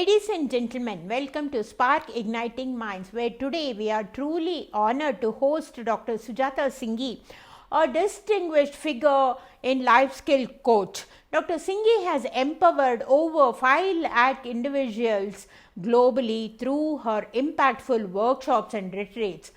Ladies and gentlemen, welcome to Spark Igniting Minds, where today we are truly honored to host Dr. Sujata Singhi, a distinguished figure in life skill coach. Dr. Singhi has empowered over 5 lakh individuals globally through her impactful workshops and retreats.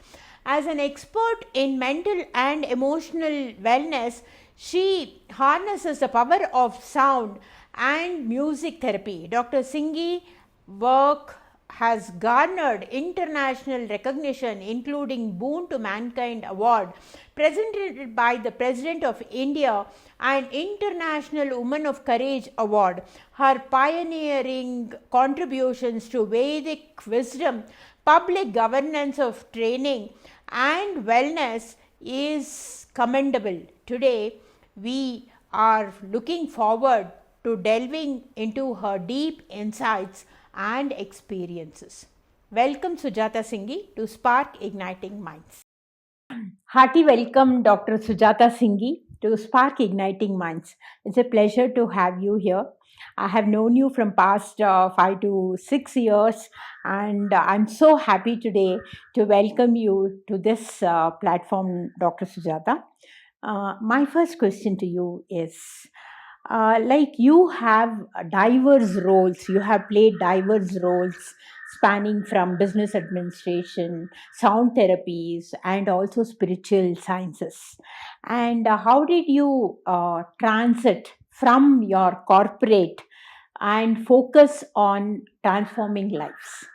As an expert in mental and emotional wellness, she harnesses the power of sound and music therapy. Dr. Singhi work has garnered international recognition, including Boon to Mankind Award, presented by the President of India, and International Woman of Courage Award. Her pioneering contributions to Vedic wisdom, public governance of training, and wellness is commendable. Today, we are looking forward to delving into her deep insights and experiences. Welcome Sujata Singhi to Spark Igniting Minds. Hearty welcome Dr. Sujata Singhi to Spark Igniting Minds. It's a pleasure to have you here. I have known you from past 5 to 6 years, and I'm so happy today to welcome you to this platform, Dr. Sujata. My first question to you is, like you have diverse roles, you have played diverse roles spanning from business administration, sound therapies, and also spiritual sciences. And how did you transit from your corporate and focus on transforming lives?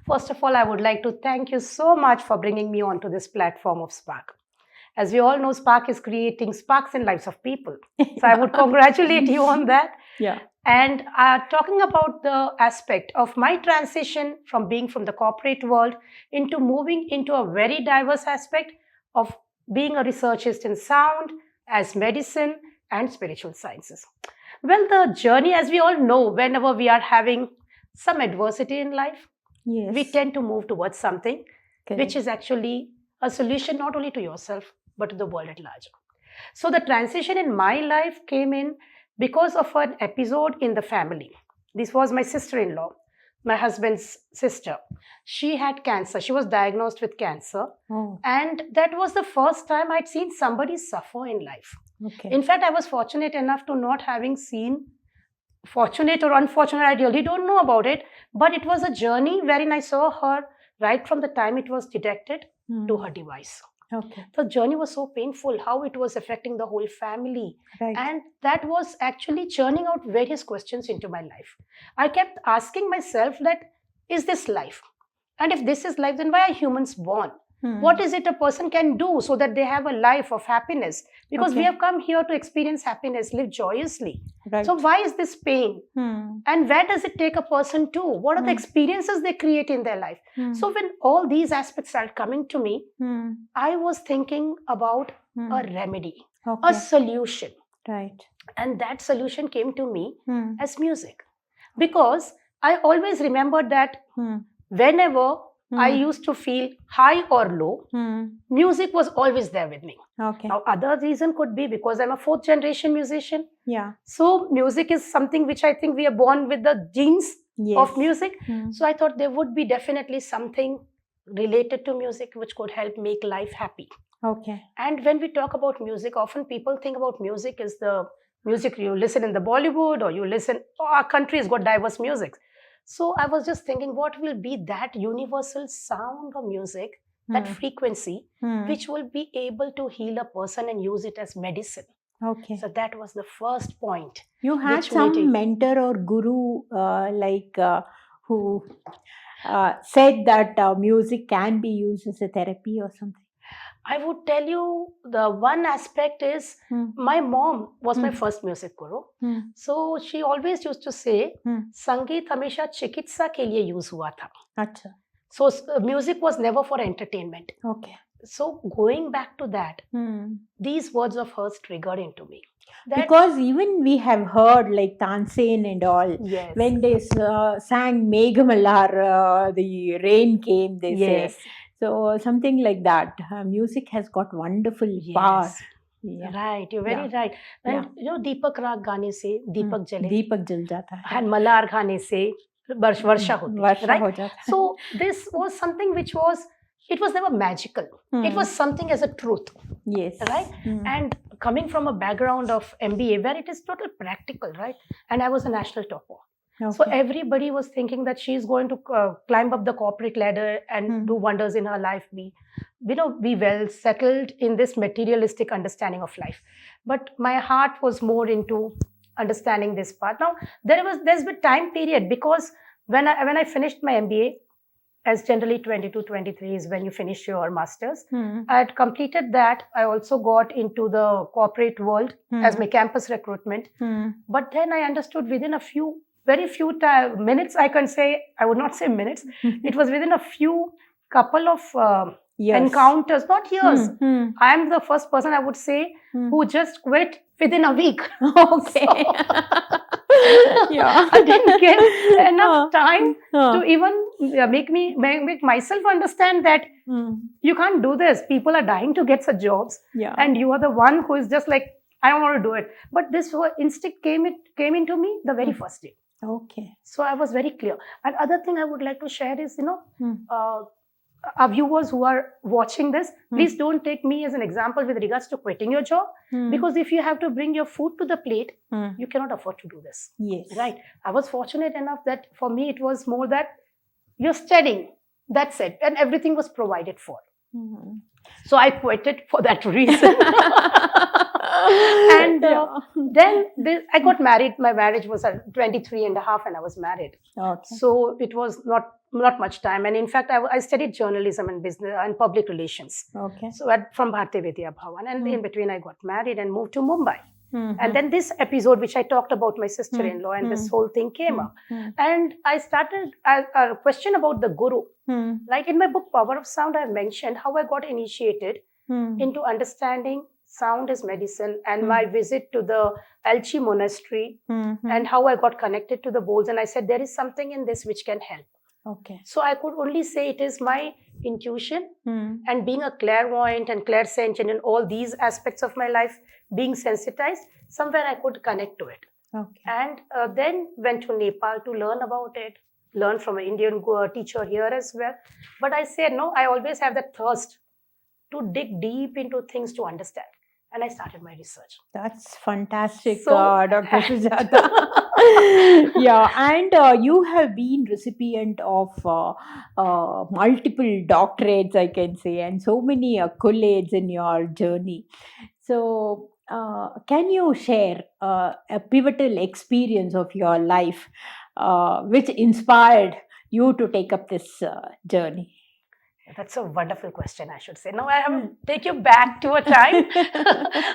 First of all, I would like to thank you so much for bringing me onto this platform of Spark. As we all know, Spark is creating sparks in lives of people. So I would congratulate you on that. Yeah. And talking about the aspect of my transition from being from the corporate world into moving into a very diverse aspect of being a researchist in sound, as medicine and spiritual sciences. Well, the journey, as we all know, whenever we are having some adversity in life, Yes. we tend to move towards something Correct. which is actually a solution not only to yourself, but to the world at large. So the transition in my life came in because of an episode in the family. This was my sister-in-law, my husband's sister. She had cancer. She was diagnosed with cancer. Oh, And that was the first time I'd seen somebody suffer in life. okay. In fact, I was fortunate enough to not having seen, fortunate or unfortunate, I really don't know about it, but it was a journey wherein I saw her right from the time it was detected to her device. Okay. The journey was so painful, how it was affecting the whole family. Right. And that was actually churning out various questions into my life. I kept asking myself that, is this life? And if this is life, then why are humans born? What is it a person can do so that they have a life of happiness? Because we Okay. have come here to experience happiness, live joyously. Right. So why is this pain? And where does it take a person to? What are the experiences they create in their life? So when all these aspects started coming to me, I was thinking about a remedy, Okay. a solution. Right. And that solution came to me as music. Because I always remembered that whenever I used to feel high or low, music was always there with me. Okay. Now, other reason could be because I'm a 4th generation musician. Yeah. So music is something which I think we are born with the genes Yes. of music. So I thought there would be definitely something related to music which could help make life happy. Okay. And when we talk about music, often people think about music as the music you listen in the Bollywood, or you listen, our country has got diverse music. So I was just thinking, what will be that universal sound of music, that frequency, which will be able to heal a person and use it as medicine? Okay. So that was the first point. You had which some meeting? mentor or guru who said that music can be used as a therapy or something. I would tell you the one aspect is my mom was my first music guru. So she always used to say, संगीत हमेशा चिकित्सा के लिए use हुआ था. Acha. So music was never for entertainment. Okay. So going back to that, these words of hers triggered into me. That, Because even we have heard like Tansen and all, yes, when they sang Meghamalar, the rain came, they yes, say. So something like that. Music has got wonderful power. yes. Yeah. Right, you're very right. And you know, Deepak Raag गाने से दीपक जले, दीपक जल जाता है. and Malar गाने से Varsha hoti, Varsha right? ho jata. So this was something which was, it was never magical. It was something as a truth, Yes. right? And coming from a background of MBA where it is total practical, right? And I was a national topper. So Okay. everybody was thinking that she's going to climb up the corporate ladder and do wonders in her life, be well settled in this materialistic understanding of life. But my heart was more into understanding this part. Now there's been time period, because when I finished my MBA, as generally 22, 23 is when you finish your masters. I had completed that. I also got into the corporate world as my campus recruitment. But then I understood within very few minutes, I can say, I would not say minutes, it was within a few couple of encounters, not years. I am the first person, I would say, who just quit within a week. Okay. Yeah. I didn't get enough time to even make myself understand that you can't do this. People are dying to get such jobs, and you are the one who is just like, I don't want to do it. But this instinct came into me the very first day. Okay. So I was very clear. And other thing I would like to share is, our viewers who are watching this, please don't take me as an example with regards to quitting your job, because if you have to bring your food to the plate, you cannot afford to do this. Yes. Right. I was fortunate enough that for me it was more that you're studying, that's it, and everything was provided for. So I quit it for that reason. And then I got married. My marriage was at 23 and a half, and I was married. Okay. So it was not much time. And in fact, I studied journalism and business and public relations. Okay. So from Bharatiya Vidya Bhavan. And in between, I got married and moved to Mumbai. And then this episode, which I talked about my sister-in-law, and this whole thing came up. And I started a question about the guru. Like in my book, Power of Sound, I mentioned how I got initiated into understanding sound as medicine, and my visit to the Alchi monastery, and how I got connected to the bowls. And I said, there is something in this which can help. Okay. So I could only say it is my intuition, and being a clairvoyant and clairsentient in all these aspects of my life, being sensitized, somewhere I could connect to it. Okay. And then went to Nepal to learn about it, learn from an Indian teacher here as well. But I said, no, I always have that thirst to dig deep into things to understand. And I started my research. That's fantastic, So- Dr. Sujata. Yeah, and you have been recipient of multiple doctorates, I can say, and so many accolades in your journey. So, can you share a pivotal experience of your life which inspired you to take up this journey? That's a wonderful question, I should say. Now I have to take you back to a time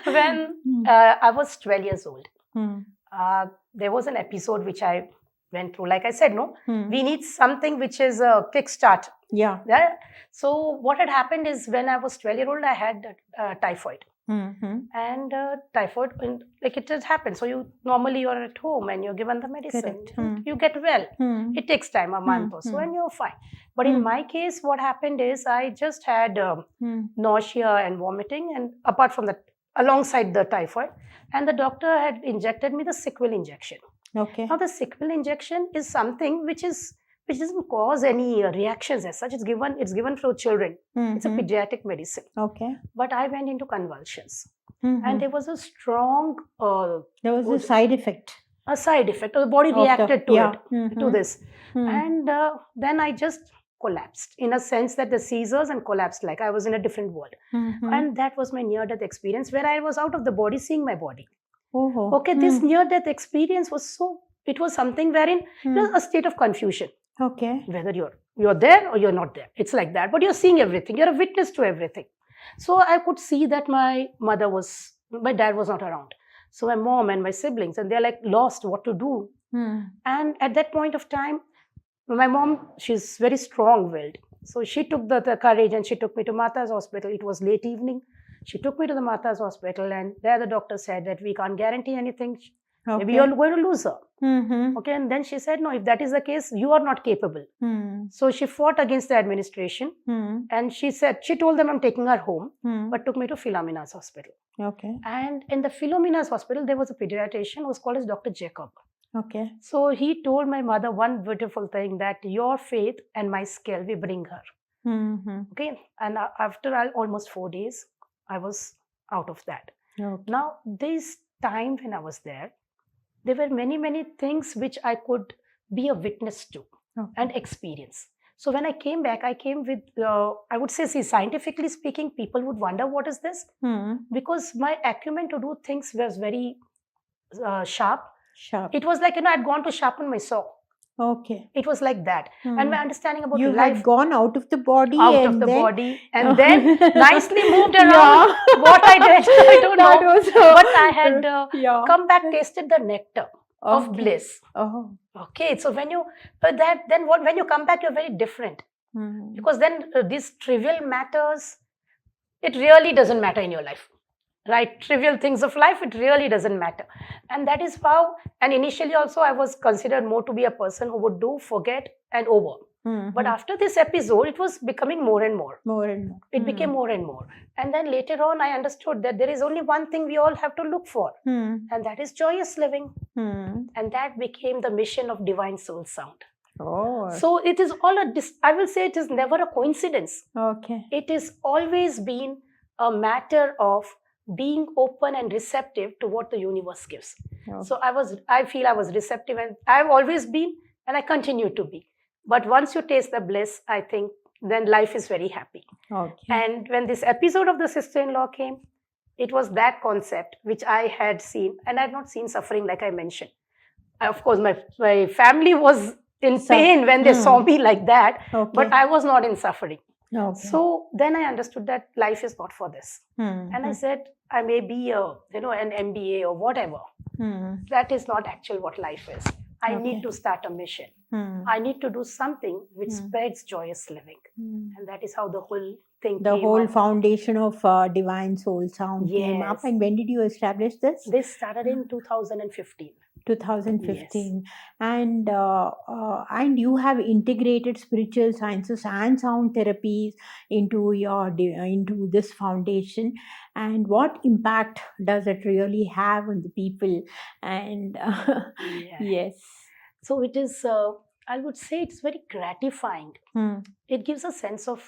when I was 12 years old. There was an episode which I went through. Like I said, we need something which is a kickstart. Yeah. So what had happened is, when I was 12-year-old, I had typhoid. And typhoid, like it just happens. So you're at home and you're given the medicine. Correct. You get well. It takes time, a month or so, and you're fine. But in my case, what happened is, I just had nausea and vomiting, and apart from that, alongside the typhoid, and the doctor had injected me the sequel injection. Okay. Now the sequel injection is something which doesn't cause any reactions as such. It's given for children. It's a pediatric medicine. Okay. But I went into convulsions, and there was a strong There was a side effect. a side effect. The body reacted to it, to this. And then I just collapsed, in a sense that the seizures, and collapsed like I was in a different world. And that was my near-death experience, where I was out of the body, seeing my body. Okay, this near-death experience was it was something wherein a state of confusion. Okay. Whether you're there or you're not there. It's like that. But you're seeing everything. You're a witness to everything. So I could see that my dad was not around. So my mom and my siblings, and they're like lost what to do. And at that point of time, my mom, she's very strong-willed. So she took the courage, and she took me to Mata's hospital. It was late evening. She took me to the Mata's hospital, and there the doctor said that we can't guarantee anything. Maybe you're going to lose her. Okay, and then she said, no, if that is the case, you are not capable. So she fought against the administration, and she told them I'm taking her home, but took me to Philomena's hospital. Okay. And in the Philomena's hospital, there was a pediatrician who was called as Dr. Jacob. Okay. So he told my mother one beautiful thing, that your faith and my skill, we bring her. Mm-hmm. Okay. And after almost 4 days, I was out of that. Okay. Now, this time when I was there were many, many things which I could be a witness to Okay. and experience. So when I came back, I came with, I would say, see, scientifically speaking, people would wonder what is this? Because my acumen to do things was very sharp. Sharp. It was like, I'd gone to sharpen my saw. Okay. It was like that. And my understanding about You life, had gone out of the body out and of the then body, and then nicely moved around. Yeah. What I did, I don't That know. was, But I had yeah. come back, tasted the nectar of Okay. bliss. Oh. Okay, so when you, but that then what? When you come back, you're very different, because then these trivial matters, it really doesn't matter in your life, right? Trivial things of life, it really doesn't matter, and that is how. And initially, also, I was considered more to be a person who would do, forget, and over. But after this episode, it was becoming more and more. More and more. It became more and more. And then later on, I understood that there is only one thing we all have to look for, and that is joyous living. And that became the mission of Divine Soul Sound. Oh. So it is all I will say it is never a coincidence. Okay. It has always been a matter of being open and receptive to what the universe gives. Okay. So I feel I was receptive, and I've always been, and I continue to be. But once you taste the bliss, I think then life is very happy. Okay. And when this episode of the sister-in-law came, it was that concept which I had seen, and I had not seen suffering like I mentioned. Of course, my family was in pain when they saw me like that, but I was not in suffering. Okay. So then I understood that life is not for this. And I said, I may be an MBA or whatever. That is not actually what life is. I need to start a mission. I need to do something which spreads joyous living. And that is how the whole thing The came whole up. foundation of Divine Soul Sound came up. Yes. And when did you establish this? This started in 2015. 2015. And you have integrated spiritual sciences and sound therapies into into this foundation. And what impact does it really have on the people? And yes. So it is, I would say it's very gratifying. It gives a sense of,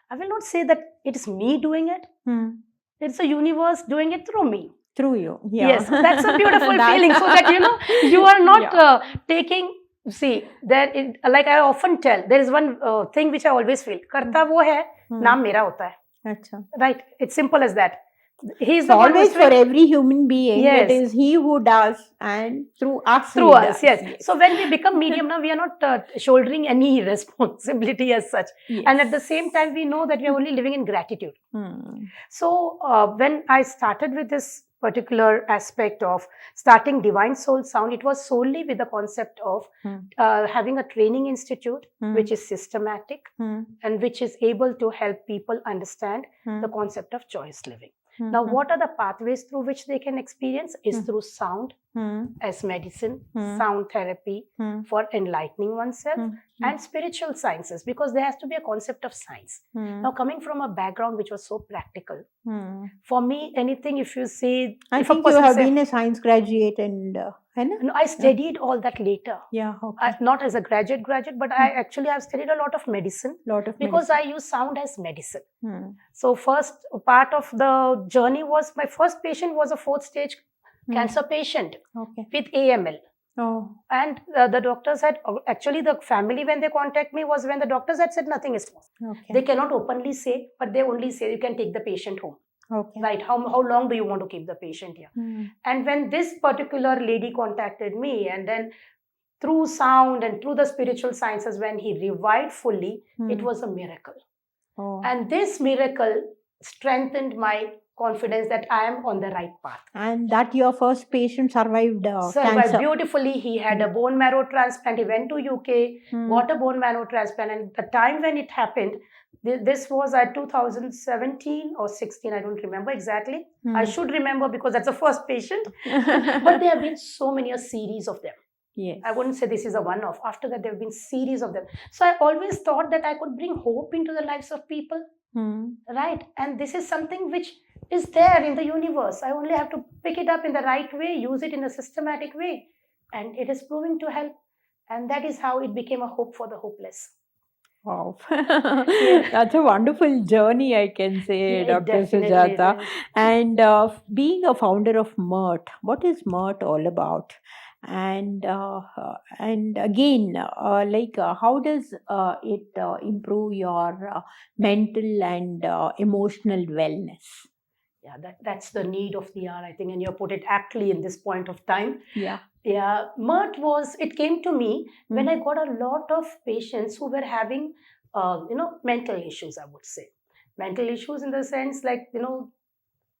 I will not say that it is me doing it. It's the universe doing it through me. Through you. Yeah. Yes, that's a beautiful feeling. So that, you are not taking, see, like I often tell, there is one thing which I always feel, karta wo hai, naam mera hota hai. Achha. Right? It's simple as that. He's so always for every human being, it is he who does, and through us. Through us, yes. So when we become medium now, we are not shouldering any responsibility as such. Yes. And at the same time, we know that we are only living in gratitude. So when I started with this particular aspect of starting Divine Soul Sound, it was solely with the concept of having a training institute which is systematic and which is able to help people understand the concept of joyous living. Now, what are the pathways through which they can experience is through sound as medicine, sound therapy for enlightening oneself, and spiritual sciences, because there has to be a concept of science. Now, coming from a background which was so practical, for me, anything, if you say... I think you have been a science graduate and... No, I studied all that later. Yeah, okay. Not as a graduate, but I actually have studied a lot of medicine. Because I use sound as medicine. So first part of the journey was, my first patient was a 4th stage cancer patient with AML. Oh. And the doctors had, actually the family when they contact me was when the doctors had said nothing is possible. They cannot openly say, but they only say you can take the patient home. Right, how long do you want to keep the patient here? And when this particular lady contacted me, and then through sound and through the spiritual sciences, when he revived fully, it was a miracle. And this miracle strengthened my confidence that I am on the right path. And that your first patient survived cancer beautifully. He had a bone marrow transplant. He went to UK, got a bone marrow transplant, and the time when it happened, this was at 2017 or 16, I don't remember exactly. I should remember because that's the first patient. But there have been so many, a series of them. Yes. I wouldn't say this is a one-off. After that, there have been series of them. So I always thought that I could bring hope into the lives of people. Right? And this is something which is there in the universe. I only have to pick it up in the right way, use it in a systematic way. and it is proving to help. And that is how it became a hope for the hopeless. Wow. Yeah. That's a wonderful journey, I can say, Yeah, it Dr. definitely Sujata. is. And being a founder of MERT, what is MERT all about? And again, how does it improve your mental and emotional wellness? Yeah, that's the need of the hour, I think, and you put it aptly in this point of time. Yeah. Yeah, it came to me when Mm. I got a lot of patients who were having, mental issues, I would say. Mental issues in the sense like,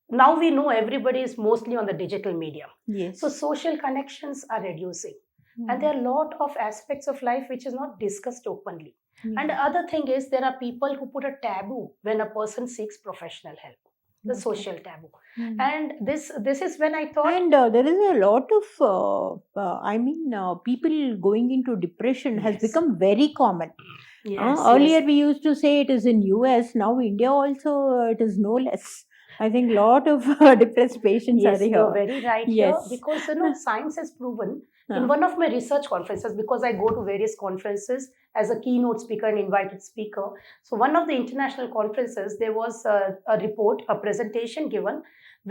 now we know everybody is mostly on the digital medium. Yes. So social connections are reducing. Mm. And there are a lot of aspects of life which is not discussed openly. And the Yeah. other thing is there are people who put a taboo when a person seeks professional help, the Okay. social taboo. Mm. And this is when I thought, And there is a lot of, people going into depression has Yes. become very common. yes, Earlier yes. we used to say it is in US. Now India also it is no less. I think lot of depressed patients are Yes, you are here. very right here Yes. because science has proven in Uh, one of my research conferences, because I go to various conferences as a keynote speaker and invited speaker. So one of the international conferences, there was a report, a presentation given,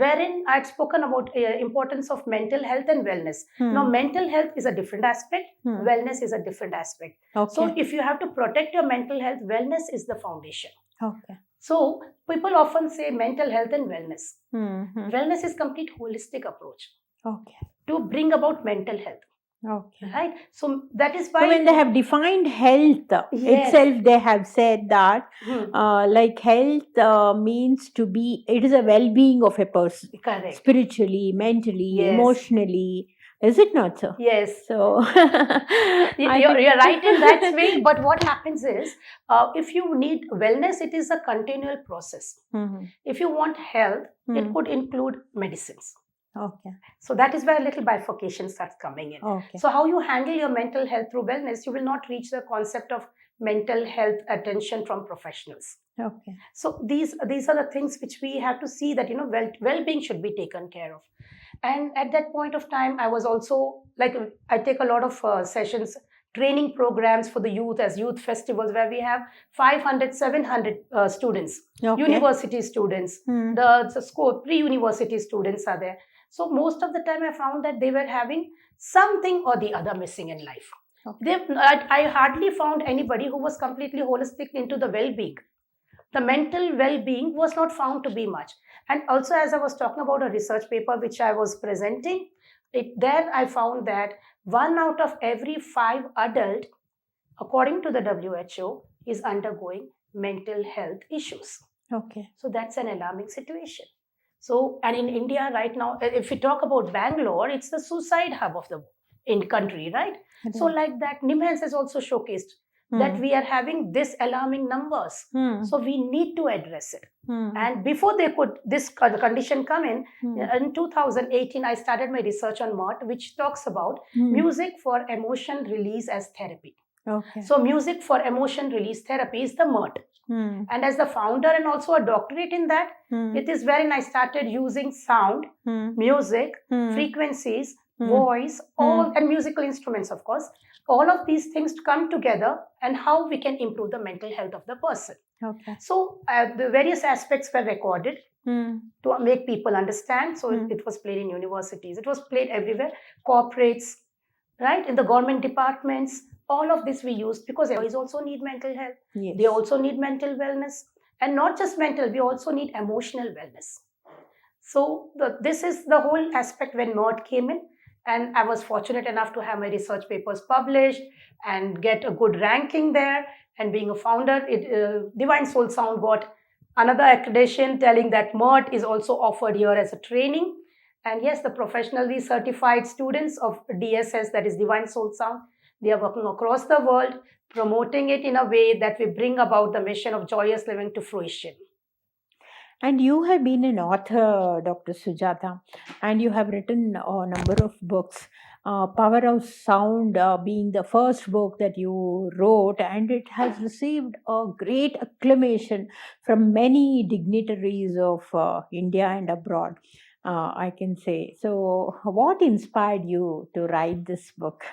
wherein I had spoken about importance of mental health and wellness. Now, mental health is a different aspect, wellness is a different aspect. Okay. So if you have to protect your mental health, wellness is the foundation. Okay. So people often say mental health and wellness. Mhm. Wellness is complete holistic approach Okay. to bring about mental health. Okay. Right? So that is why So when they have defined health Yes. itself, they have said that Hmm, like health means to be, it is a well-being of a person, correct. spiritually, mentally, Yes. emotionally. Is it not so? Yes. So You're right in that way, but what happens is if you need wellness, it is a continual process. Mhm. If you want health, it Hmm. could include medicines. Okay. So that is where a little bifurcation starts coming in. Okay. So how you handle your mental health through wellness, you will not reach the concept of mental health attention from professionals. Okay. So these are the things which we have to see that well-being should be taken care of. And at that point of time, I was also like, I take a lot of sessions, training programs for the youth as youth festivals where we have 500, 700 students, Okay. university students, Hmm. the school pre-university students are there. So most of the time I found that they were having something or the other missing in life. Okay. I hardly found anybody who was completely holistic into the well-being. The mental well-being was not found to be much. And also, as I was talking about a research paper which I was presenting, there I found that 1 out of every 5 adult, according to the WHO, is undergoing mental health issues. Okay. So that's an alarming situation. So, and in India right now, if we talk about Bangalore, it's the suicide hub of the country, right? So, like that, NIMHANS has also showcased that we are having this alarming numbers. So we need to address it. And before this condition come in 2018, I started my research on MERT, which talks about music for emotion release as therapy. Okay. So music for emotion release therapy is the MERT. And as the founder and also a doctorate in that, it is wherein I started using sound, music, frequencies, voice, all and musical instruments, of course, all of these things to come together and how we can improve the mental health of the person. Okay. So the various aspects were recorded to make people understand. So it was played in universities, it was played everywhere, corporates, right, in the government departments. All of this we used because employees also need mental health. Yes. They also need mental wellness, and not just mental, we also need emotional wellness. So this is the whole aspect when MERT came in, and I was fortunate enough to have my research papers published and get a good ranking there. And being a founder, Divine Soul Sound got another accreditation telling that MERT is also offered here as a training. And yes, the professionally certified students of DSS, that is Divine Soul Sound, they are working across the world, promoting it in a way that we bring about the mission of joyous living to fruition. And you have been an author, Dr. Sujata, and you have written a number of books. Power of Sound being the first book that you wrote, and it has received a great acclamation from many dignitaries of India and abroad. I can say. So, what inspired you to write this book?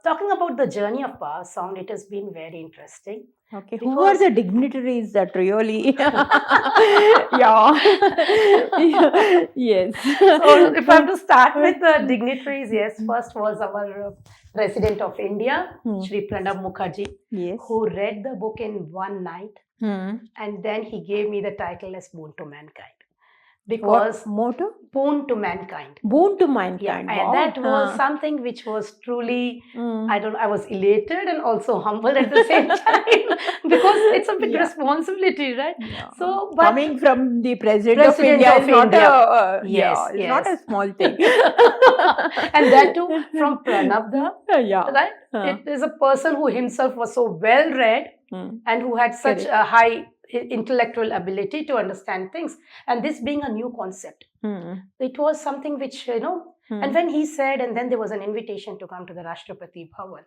Talking about the journey of power sound, it has been very interesting. Okay, who are the dignitaries that really? Yeah. Yes. So, if I have to start with the dignitaries, yes, first was our President of India, Shri Pranab Mukherjee, Yes. who read the book in one night, Hmm. and then he gave me the title as Boon to Mankind. What Because motto? boon to mankind. Boon to Yeah, mankind. and Wow. that was something which was truly, I was elated and also humbled at the same time, because it's a big Yeah. responsibility, right? Yeah. So, but Coming from the President of President India of is not India. a Yes, it's not a yes. small thing. And that too from Pranab, Yeah. right? It is a person who himself was so well read and who had such Correct. a high intellectual ability to understand things. And this being a new concept, it was something which, and when he said, and then there was an invitation to come to the Rashtrapati Bhavan.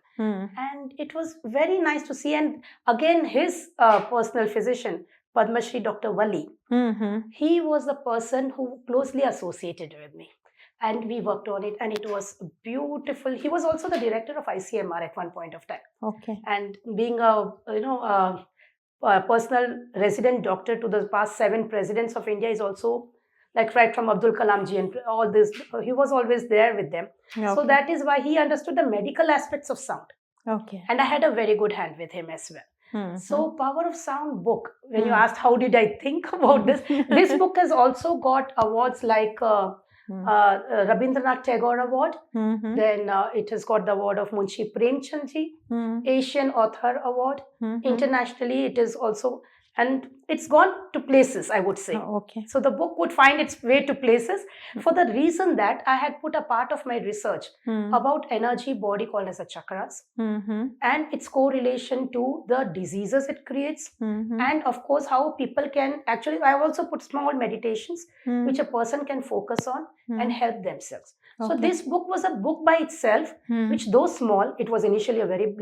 And it was very nice to see. And again, his personal physician, Padma Shri Dr. Wali, he was the person who closely associated with me. And we worked on it, and it was beautiful. He was also the director of ICMR at one point of time. Okay. And being a personal resident doctor to the past 7 presidents of India is also like right from Abdul Kalam ji and all this. He was always there with them. Okay. So that is why he understood the medical aspects of sound. Okay. And I had a very good hand with him as well. So Power of Sound book, when you asked how did I think about this, this book has also got awards like Rabindranath Tagore Award. Then it has got the award of Munshi Premchand ji, Asian Author Award. Internationally, it is also, and it's gone to places, I would say. Okay. So the book would find its way to places for the reason that I had put a part of my research about energy body called as the chakras and its correlation to the diseases it creates, and of course how people can actually, I have also put small meditations which a person can focus on and help themselves. Okay. So this book was a book by itself, which though small, it was initially a very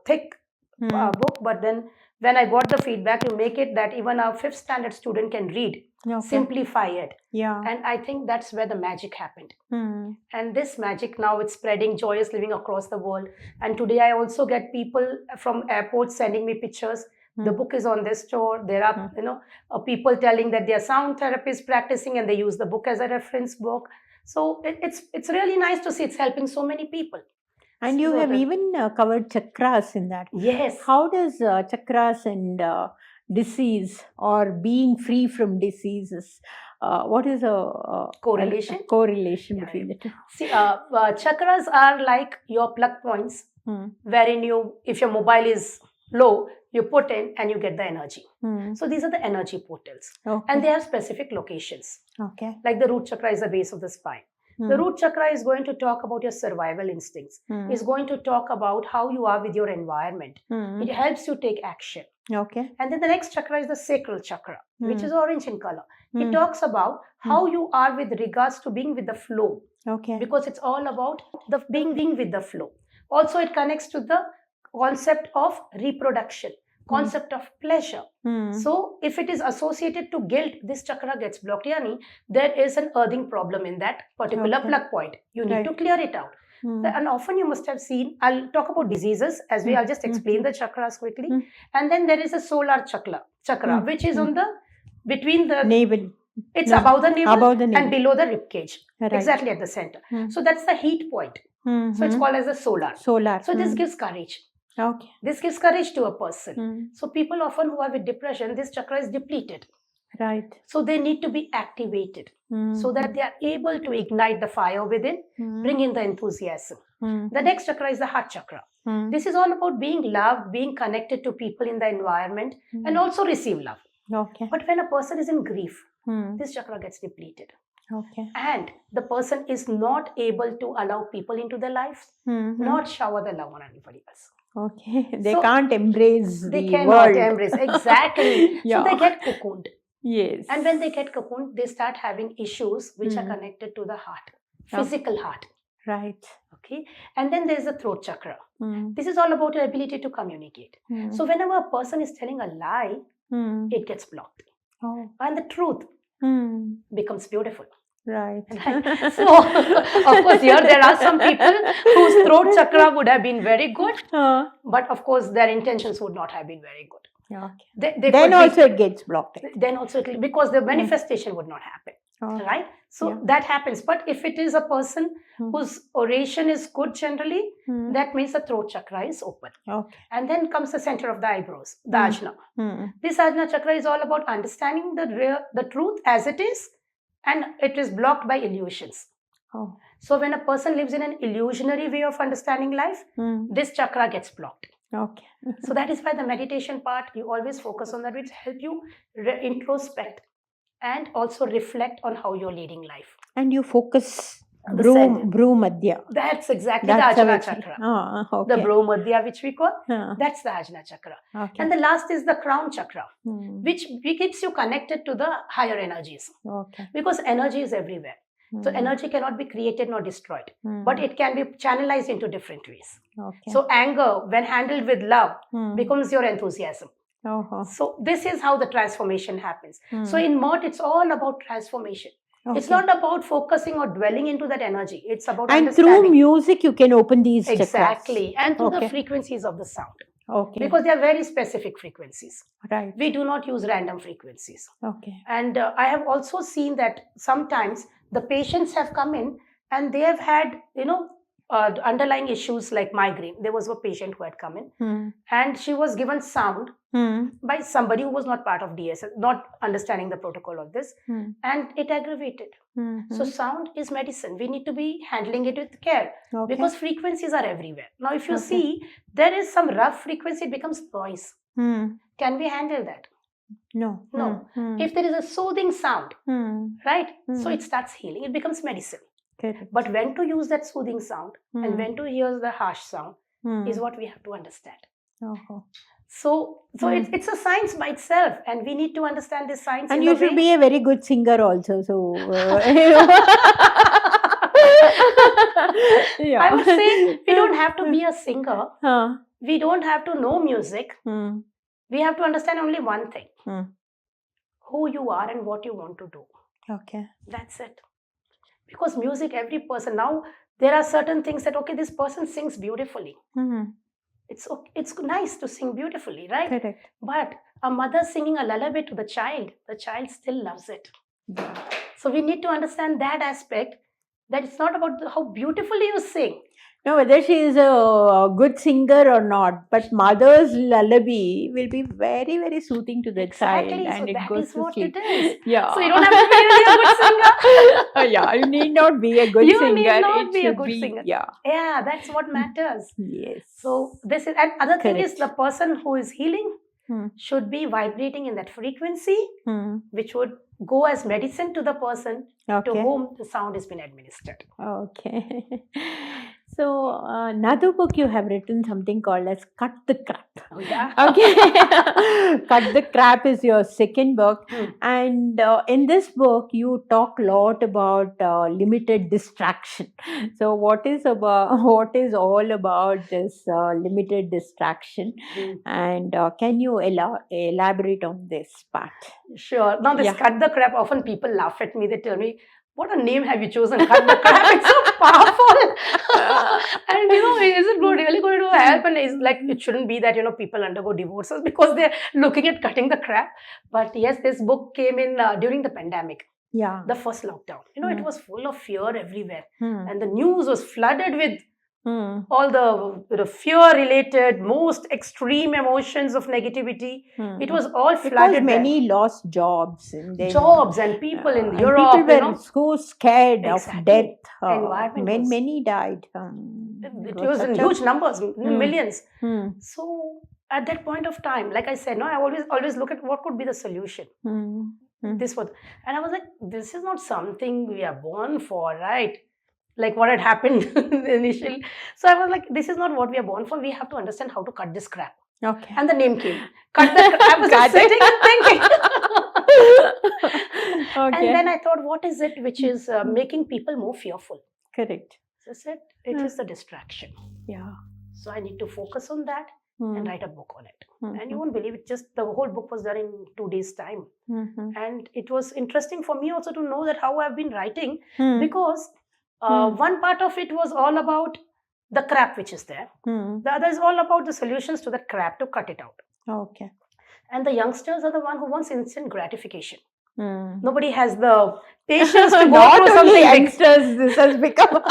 thick book, but then when I got the feedback, you make it that even a 5th standard student can read, simplify it. Yeah. And I think that's where the magic happened. And this magic now it's spreading, joyous living across the world. And today I also get people from airports sending me pictures. The book is on their store. There are people telling that they are sound therapists practicing and they use the book as a reference book. So it's really nice to see it's helping so many people. And you have even covered chakras in that. Yes. How does chakras and disease or being free from diseases, what is a correlation? Correlation between the two. See, chakras are like your plug points, wherein if your mobile is low, you put in and you get the energy. So these are the energy portals. Okay. And they have specific locations. Okay. Like the root chakra is the base of the spine. The root chakra is going to talk about your survival instincts. It's going to talk about how you are with your environment. It helps you take action. Okay. And then the next chakra is the sacral chakra, which is orange in color. It talks about how you are with regards to being with the flow. Okay. Because it's all about the being with the flow. Also, it connects to the concept of reproduction, concept of pleasure. So if it is associated to guilt, this chakra gets blocked. Yani, there is an earthing problem in that particular plug point. You need to clear it out. And often you must have seen, I'll talk about diseases as I'll just explain the chakras quickly. And then there is a solar chakra, which is on the, between the navel. It's above the navel and below the rib cage. Right. Exactly at the center. So that's the heat point. So it's called as a solar. So this gives courage. Okay. This gives courage to a person. So people often who are with depression, this chakra is depleted. Right. So they need to be activated so that they are able to ignite the fire within, bring in the enthusiasm. The next chakra is the heart chakra. This is all about being loved, being connected to people in the environment and also receive love. Okay. But when a person is in grief, this chakra gets depleted. Okay. And the person is not able to allow people into their lives, not shower the love on anybody else. Okay. They can't embrace they the cannot world. embrace. Exactly. Yeah. So they get cocooned. Yes. And when they get cocooned, they start having issues which are connected to the heart, physical heart. Right. Okay. And then there's the throat chakra. This is all about your ability to communicate. So whenever a person is telling a lie, it gets blocked. Oh. And the truth becomes beautiful. Right. Right. So, of course, here there are some people whose throat chakra would have been very good, but of course, their intentions would not have been very good. Okay. They Then also it gets blocked. Then also it will, because the manifestation would not happen. Okay. Right? So that happens. But if it is a person whose oration is good generally, that means the throat chakra is open. Okay. And then comes the center of the eyebrows, the ajna. This ajna chakra is all about understanding the truth as it is, and it is blocked by illusions. Oh. So when a person lives in an illusionary way of understanding life, this chakra gets blocked. Okay. So that is why the meditation part, you always focus on that, which help you introspect and also reflect on how you're leading life. And you focus Bhru Madhya. That's exactly the Ajna chakra. Okay. The Bhru Madhya, which we call, that's the Ajna chakra. Okay. And the last is the crown chakra, which keeps you connected to the higher energies. Okay. Because energy is everywhere. So energy cannot be created nor destroyed, but it can be channelized into different ways. Okay. So anger, when handled with love, becomes your enthusiasm. So this is how the transformation happens. So in Mert, it's all about transformation. Okay. It's not about focusing or dwelling into that energy. It's about understanding. And through music, you can open these chakras. Exactly. And through the frequencies of the sound. Okay. Because they are very specific frequencies. Right. We do not use random frequencies. Okay. And I have also seen that sometimes the patients have come in and they have had, underlying issues like migraine. There was a patient who had come in and she was given sound by somebody who was not part of DSS, not understanding the protocol of this, and it aggravated. So sound is medicine. We need to be handling it with care because frequencies are everywhere. Now, if you see, there is some rough frequency, it becomes noise. Can we handle that? No. If there is a soothing sound, right? So it starts healing. It becomes medicine. Correct. But when to use that soothing sound and when to hear the harsh sound is what we have to understand. So it's a science by itself, and we need to understand this science. And you should be a very good singer also. So I would say we don't have to be a singer. We don't have to know music. We have to understand only one thing: who you are and what you want to do. Okay. That's it. Because music, every person, now there are certain things that, okay, this person sings beautifully. It's nice to sing beautifully, right? Correct. But a mother singing a lullaby to the child still loves it. So we need to understand that aspect, that it's not about how beautifully you sing. No, whether she is a good singer or not, but mother's lullaby will be very, very soothing to the child. And so it that goes is to what sleep. it is. Yeah. So you don't have to be really a good singer. Yeah, you need not be a good singer. You need not be a good singer. Yeah. Yeah, that's what matters. Yes. So this is, and other thing is, the person who is healing should be vibrating in that frequency, which would go as medicine to the person to whom the sound has been administered. Okay. So, another book you have written something called as Cut the Crap. Oh, yeah. Okay. Cut the Crap is your second book. And in this book, you talk a lot about limited distraction. So, what is all about this limited distraction? And can you elaborate on this part? Sure. Now, this Cut the Crap, often people laugh at me. They tell me, what a name have you chosen? Cut the Crap. It's so powerful. And is it really going to help? And it's like, it shouldn't be that, people undergo divorces because they're looking at cutting the crap. But yes, this book came in during the pandemic. Yeah. The first lockdown. It was full of fear everywhere. And the news was flooded with all the fear-related, most extreme emotions of negativity. It was all flooded. Because many lost jobs. And people in Europe. People were so scared of death. Many died. It was in huge numbers, millions. So at that point of time, like I said, I always look at what could be the solution. This was, and I was like, this is not something we are born for, right? Like what had happened initially. So I was like, this is not what we are born for. We have to understand how to cut this crap. Okay. And the name came. Cut the crap. I was just sitting and thinking. Okay. And then I thought, what is it which is making people more fearful? Correct. So I said, it is the distraction. Yeah. So I need to focus on that. and write a book on it. And you won't believe it, just the whole book was done in 2 days' time. And it was interesting for me also to know that how I've been writing, because one part of it was all about the crap which is there. The other is all about the solutions to the crap to cut it out. Okay. And the youngsters are the one who wants instant gratification. Nobody has the patience to go Not through only something big. youngsters, this has become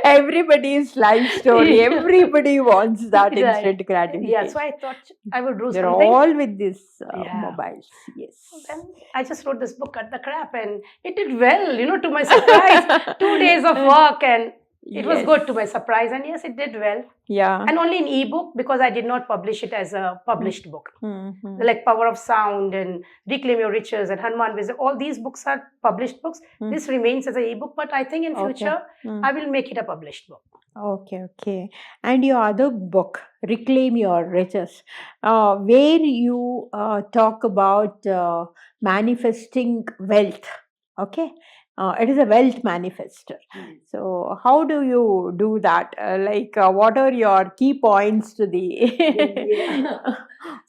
everybody's life story. Yeah. Everybody wants that Right. instant gratification. Yeah, so I thought I would do They're something. all with this Yeah. mobiles. Yes. Then I just wrote this book, Cut the Crap, and it did well, to my surprise. 2 days of work, and it was good to my surprise. And yes, it did well. Yeah. And only in ebook, because I did not publish it as a published book. Like Power of Sound and Reclaim Your Riches and Hanuman Wisdom, all these books are published books. This remains as an ebook, but I think in future I will make it a published book. Okay. And your other book, Reclaim Your Riches, where you talk about manifesting wealth. Okay. It is a wealth manifester. So, how do you do that? What are your key points to the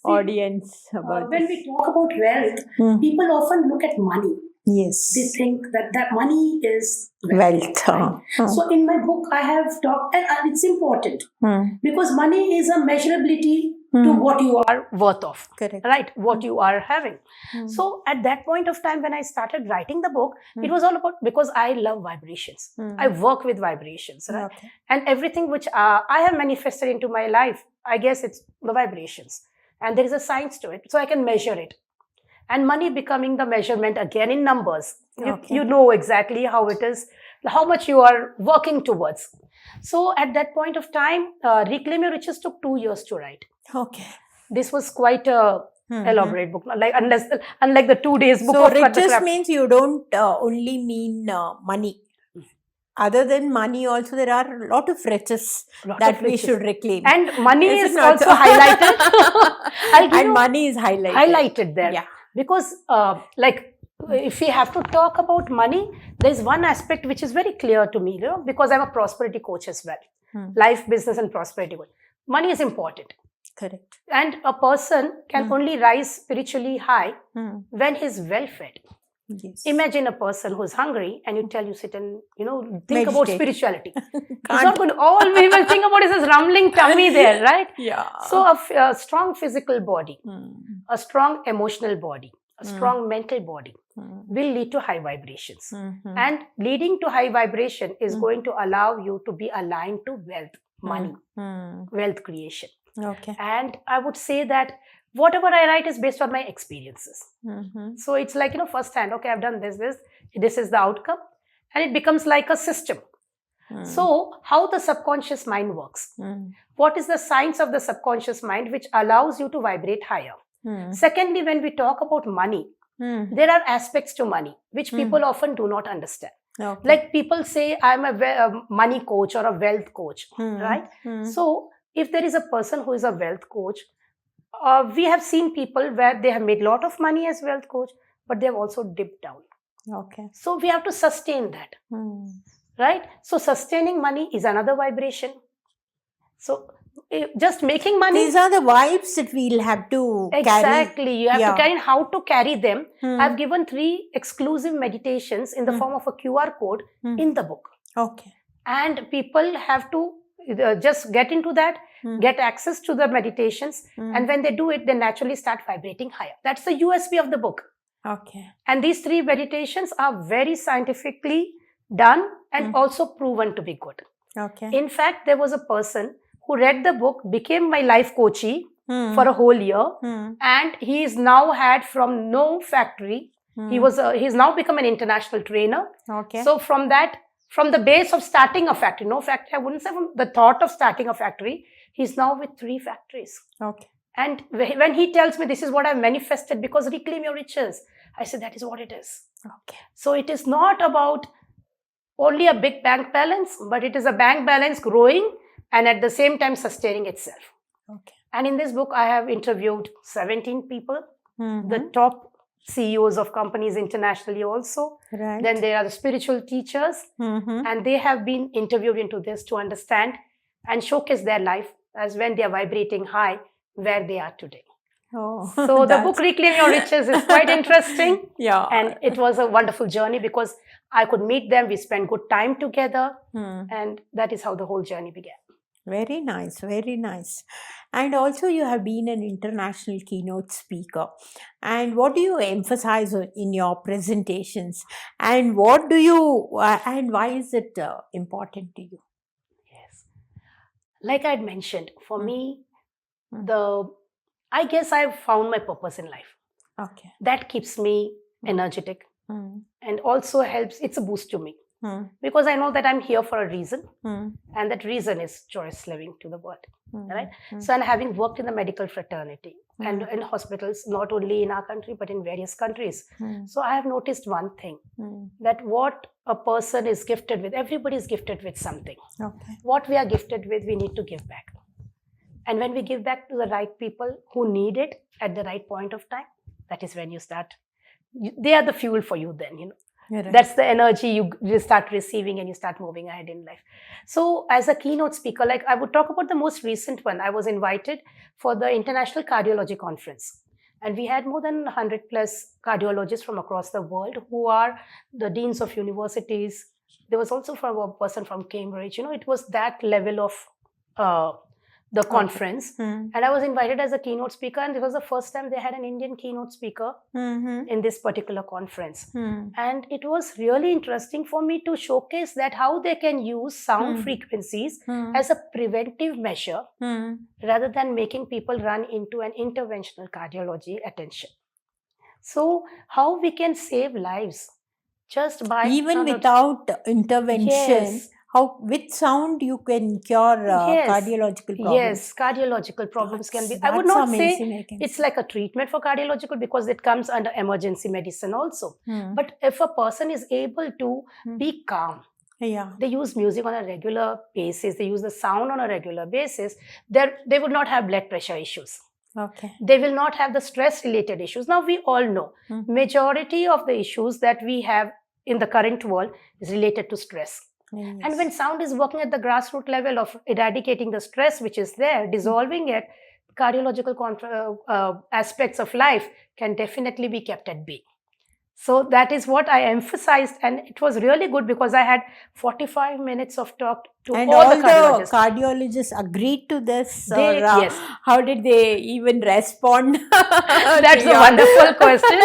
audience about When this? we talk about wealth, people often look at money. Yes. They think that money is Wealth. right? So in my book, I have talked, and it's important because money is a measurability to what you are worth of. Correct. Right? What you are having. So at that point of time, when I started writing the book, it was all about, because I love vibrations. I work with vibrations, right? Okay. And everything which I have manifested into my life, I guess it's the vibrations. And there is a science to it. So I can measure it. And money becoming the measurement again in numbers. You know exactly how it is, how much you are working towards. So at that point of time, Reclaim Your Riches took 2 years to write. Okay. This was quite a elaborate book, unlike the 2 days book. So, of Cut the riches Crap. means you don't only mean money. Other than money, also there are a lot of riches that we should reclaim. And money Is it is not also so? highlighted. And money is highlighted there. Yeah. Because if we have to talk about money, there is one aspect which is very clear to me, because I'm a prosperity coach as well. Life, business and prosperity coach. Money is important. Correct. And a person can only rise spiritually high when he's well fed. Yes. Imagine a person who's hungry and you tell you sit and think about Meditate. spirituality. It's not going to, all we will think about is this rumbling tummy there, right? Yeah. So a strong physical body, a strong emotional body, a strong mental body will lead to high vibrations. And leading to high vibration is going to allow you to be aligned to wealth, money, wealth creation. Okay. And I would say that whatever I write is based on my experiences. So it's like, first hand, okay, I've done this is the outcome. And it becomes like a system. So how the subconscious mind works. What is the science of the subconscious mind which allows you to vibrate higher? Secondly, when we talk about money, there are aspects to money which people often do not understand. Okay. Like people say, I'm a money coach or a wealth coach, right? So if there is a person who is a wealth coach, we have seen people where they have made a lot of money as wealth coach, but they have also dipped down. Okay. So we have to sustain that, right? So sustaining money is another vibration. So just making money. These are the vibes that we'll have to carry. Exactly. You have to carry, and how to carry them. I've given 3 exclusive meditations in the form of a QR code in the book. Okay. And people have to just get into that, get access to the meditations. And when they do it, they naturally start vibrating higher. That's the USP of the book. Okay. And these 3 meditations are very scientifically done and also proven to be good. Okay. In fact, there was a person who read the book, became my life coachee for a whole year, and he's now had from no factory. He's now become an international trainer. Okay. So from the base of starting a factory, no factory, I wouldn't say from the thought of starting a factory, he's now with 3 factories. Okay. And when he tells me this is what I've manifested because reclaim your riches, I say that is what it is. Okay. So it is not about only a big bank balance, but it is a bank balance growing and at the same time sustaining itself. Okay. And in this book, I have interviewed 17 people, the top CEOs of companies internationally also. Right. Then there are the spiritual teachers, and they have been interviewed into this to understand and showcase their life as when they are vibrating high, where they are today. Oh, So the book Reclaim Your Riches is quite interesting. Yeah. And it was a wonderful journey because I could meet them. We spent good time together. And that is how the whole journey began. Very nice, very nice. And also, you have been an international keynote speaker. And what do you emphasize in your presentations? And what do you, and why is it important to you? Yes. Like I had mentioned, for me, Mm. I guess I've found my purpose in life. Okay. That keeps me energetic and also helps, it's a boost to me. Because I know that I'm here for a reason, and that reason is joyous living to the world. Right? So, and having worked in the medical fraternity and in hospitals, not only in our country but in various countries, so I have noticed one thing, that what a person is gifted with, everybody is gifted with something. Okay. What we are gifted with, we need to give back. And when we give back to the right people who need it at the right point of time, that is when you start. They are the fuel for you then, you know. Right. That's the energy you start receiving and you start moving ahead in life. So as a keynote speaker, like I would talk about the most recent one. I was invited for the International Cardiology Conference. And we had more than 100 plus cardiologists from across the world who are the deans of universities. There was also a person from Cambridge. You know, it was that level of the conference. And I was invited as a keynote speaker, and it was the first time they had an Indian keynote speaker in this particular conference. And it was really interesting for me to showcase that how they can use sound frequencies as a preventive measure rather than making people run into an interventional cardiology attention. So how we can save lives just by even without intervention. Yes. How with sound you can cure cardiological problems. Yes, cardiological problems can be. I would not say it's like a treatment for cardiological because it comes under emergency medicine also. But if a person is able to be calm, they use music on a regular basis, they use the sound on a regular basis, they would not have blood pressure issues. Okay. They will not have the stress related issues. Now we all know majority of the issues that we have in the current world is related to stress. Yes. And when sound is working at the grassroots level of eradicating the stress which is there, dissolving it, cardiological aspects of life can definitely be kept at bay. So that is what I emphasized, and it was really good because I had 45 minutes of talk to and all the cardiologists agreed to this? Yes. How did they even respond? That's a wonderful question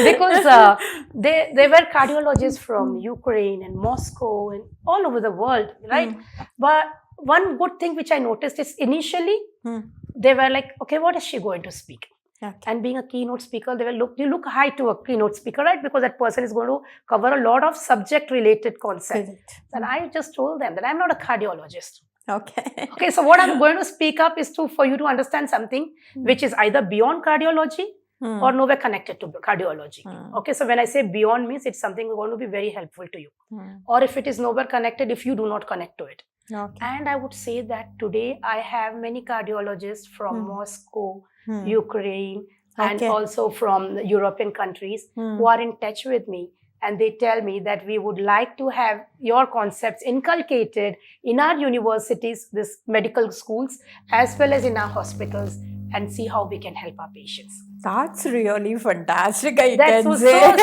because they were cardiologists from Ukraine and Moscow and all over the world, right? But one good thing which I noticed is initially they were like, okay, what is she going to speak? Okay. And being a keynote speaker, you look high to a keynote speaker, right? Because that person is going to cover a lot of subject-related concepts. And I just told them that I'm not a cardiologist. Okay. So what I'm going to speak up is for you to understand something which is either beyond cardiology or nowhere connected to cardiology. Okay. So when I say beyond means it's something going to be very helpful to you. Or if it is nowhere connected, if you do not connect to it. Okay. And I would say that today I have many cardiologists from Moscow, Ukraine, and also from the European countries who are in touch with me, and they tell me that we would like to have your concepts inculcated in our universities, this medical schools, as well as in our hospitals, and see how we can help our patients. That's really fantastic. I That can was say. So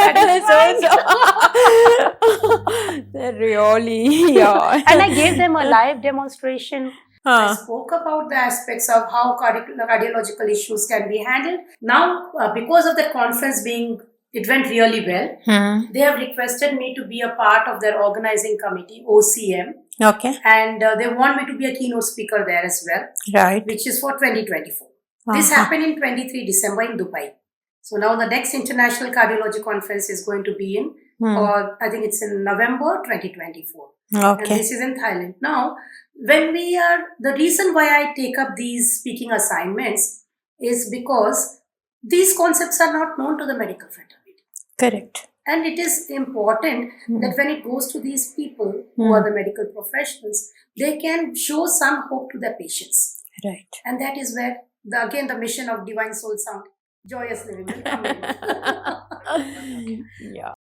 satisfying. Really, yeah. And I gave them a live demonstration. I spoke about the aspects of how cardiological issues can be handled. Now, because of the conference it went really well, they have requested me to be a part of their organizing committee, OCM. Okay. And they want me to be a keynote speaker there as well. Right. Which is for 2024. This happened in 23 December in Dubai. So now the next International Cardiology Conference is going to be in, or I think it's in November 2024. Okay. And this is in Thailand. Now, the reason why I take up these speaking assignments is because these concepts are not known to the medical fraternity. Correct. And it is important that when it goes to these people who are the medical professionals, they can show some hope to their patients. Right. And that is where, the mission of Divine Soul Sound, joyous living will come in. Yeah.